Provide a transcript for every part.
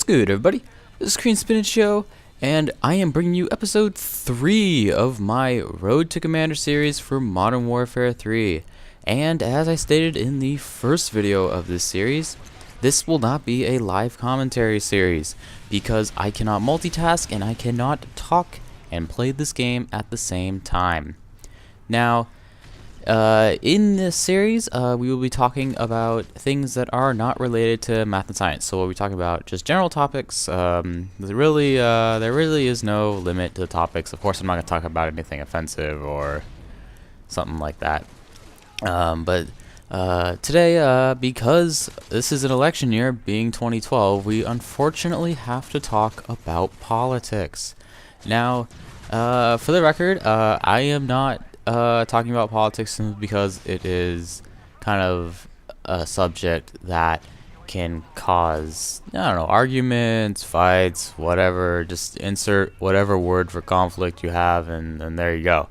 good, everybody? This is CreamSpinachYo, and I am bringing you episode 3 of my Road to Commander series for Modern Warfare 3. And as I stated in the first video of this series, this will not be a live commentary series, because I cannot multitask and I cannot talk and play this game at the same time. Now, in this series, we will be talking about things that are not related to math and science. So we'll be talking about just general topics. There really is no limit to the topics. Of course, I'm not going to talk about anything offensive or something like that. But today, because this is an election year, being 2012, we unfortunately have to talk about politics. Now, for the record, I am not talking about politics because it is kind of a subject that can cause, I don't know, arguments, fights, whatever. Just insert whatever word for conflict you have, and there you go.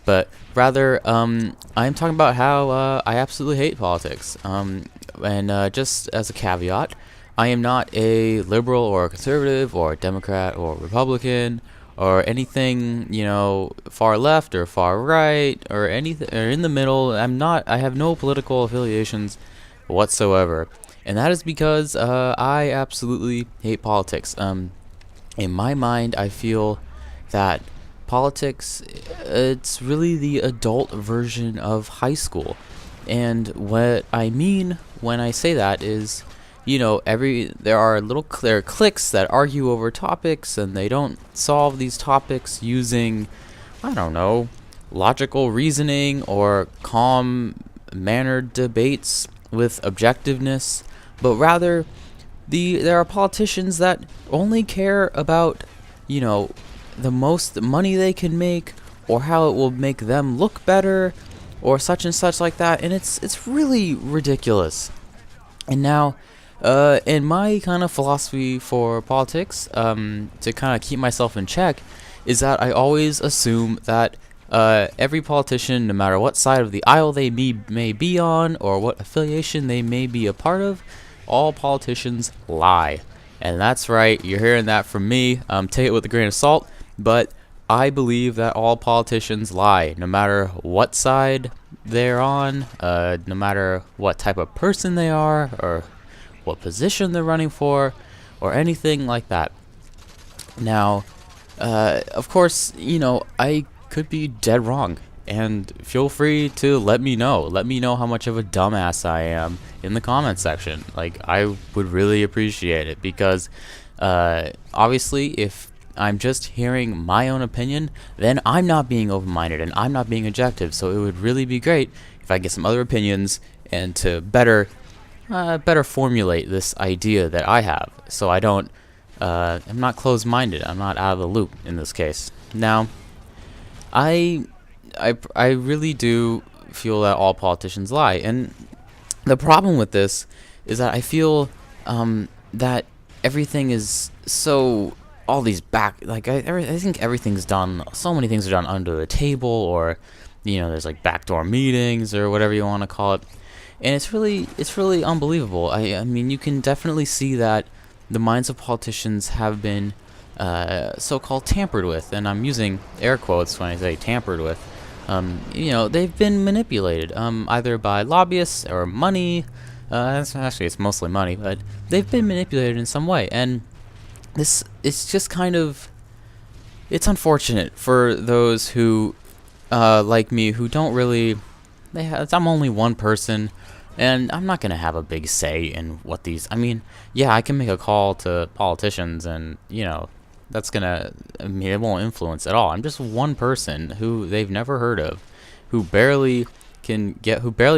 But rather, I'm talking about how I absolutely hate politics. And just as a caveat, I am not a liberal or a conservative or a Democrat or Republican or anything, you know, far left or far right or anything or in the middle. I have no political affiliations whatsoever, and that is because I absolutely hate politics. In my mind, I feel that politics, it's really the adult version of high school. And what I mean when I say that is, you know, there are cliques that argue over topics, and they don't solve these topics using, I don't know, logical reasoning or calm-mannered debates with objectiveness, but rather there are politicians that only care about, you know, the most money they can make, or how it will make them look better, or such and such like that, and it's really ridiculous. And now, in my kind of philosophy for politics, to kind of keep myself in check, is that I always assume that every politician, no matter what side of the aisle they may be on, or what affiliation they may be a part of, all politicians lie. And that's right, you're hearing that from me. Take it with a grain of salt, but I believe that all politicians lie, no matter what side they're on, no matter what type of person they are, or what position they're running for, or anything like that. Now, of course, you know, I could be dead wrong, and feel free to let me know. Let me know how much of a dumbass I am in the comment section. Like, I would really appreciate it, because obviously, if I'm just hearing my own opinion, then I'm not being open-minded and I'm not being objective. So it would really be great if I get some other opinions and to better formulate this idea that I have, so I don't, I'm not closed-minded. I'm not out of the loop in this case. Now, I really do feel that all politicians lie, and the problem with this is that I feel that everything is so, all these I think everything's done, so many things are done under the table, or, you know, there's like backdoor meetings or whatever you want to call it. And it's really unbelievable. I mean, you can definitely see that the minds of politicians have been so-called tampered with, and I'm using air quotes when I say tampered with. You know, they've been manipulated, either by lobbyists or money. It's mostly money, but they've been manipulated in some way, and it's just kind of, it's unfortunate for those who, like me, who don't really. I'm only one person, and I'm not going to have a big say in what these, I mean, yeah, I can make a call to politicians, and, you know, that's going to, I mean, it won't influence at all. I'm just one person who they've never heard of, who barely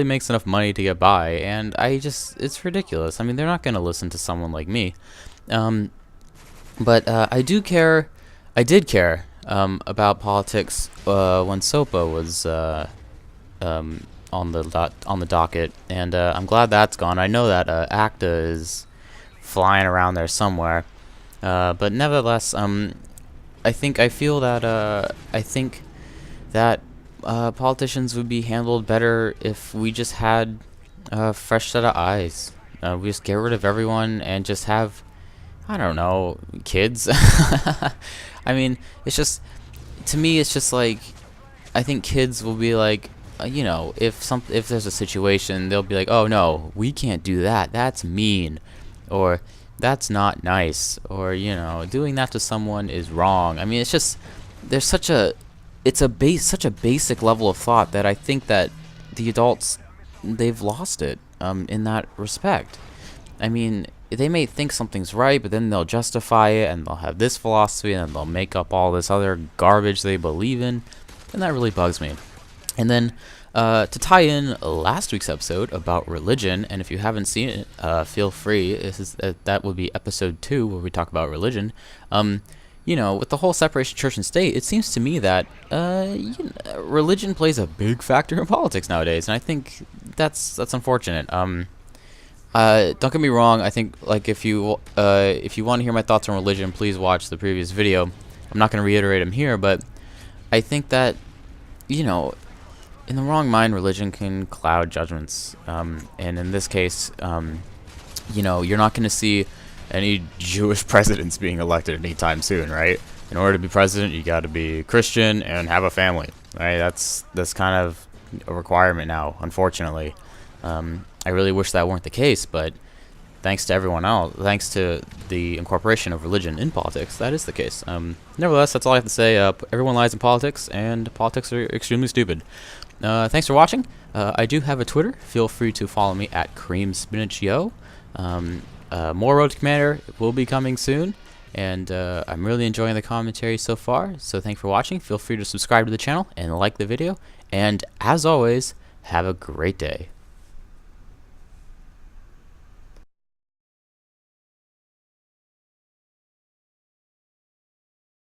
makes enough money to get by, and it's ridiculous. I mean, they're not going to listen to someone like me. But I did care about politics when SOPA was on the docket, and I'm glad that's gone. I know that ACTA is flying around there somewhere, but nevertheless, I think that politicians would be handled better if we just had a fresh set of eyes. We just get rid of everyone and just have I don't know, kids. I mean, it's just, to me, it's just like, I think kids will be like, if there's a situation, they'll be like, oh no, we can't do that. That's mean, or that's not nice, or doing that to someone is wrong. I mean, it's just there's such a basic level of thought that I think that the adults, they've lost it in that respect. I mean, they may think something's right, but then they'll justify it, and they'll have this philosophy, and they'll make up all this other garbage they believe in, and that really bugs me. And then to tie in last week's episode about religion, and if you haven't seen it, feel free. That would be episode 2 where we talk about religion. With the whole separation of church and state, it seems to me that religion plays a big factor in politics nowadays, and I think that's unfortunate. Don't get me wrong. I think like if you want to hear my thoughts on religion, please watch the previous video. I'm not going to reiterate them here, but I think that in the wrong mind, religion can cloud judgments. And in this case, you're not going to see any Jewish presidents being elected anytime soon, right? In order to be president, you got to be Christian and have a family, right? That's kind of a requirement now, unfortunately. I really wish that weren't the case, but thanks to everyone else, thanks to the incorporation of religion in politics, that is the case. Nevertheless, that's all I have to say. Everyone lies in politics, and politics are extremely stupid. Thanks for watching. I do have a Twitter. Feel free to follow me at CreamSpinachYo. More Road to Commander will be coming soon, and I'm really enjoying the commentary so far. So thanks for watching. Feel free to subscribe to the channel and like the video. And as always, have a great day.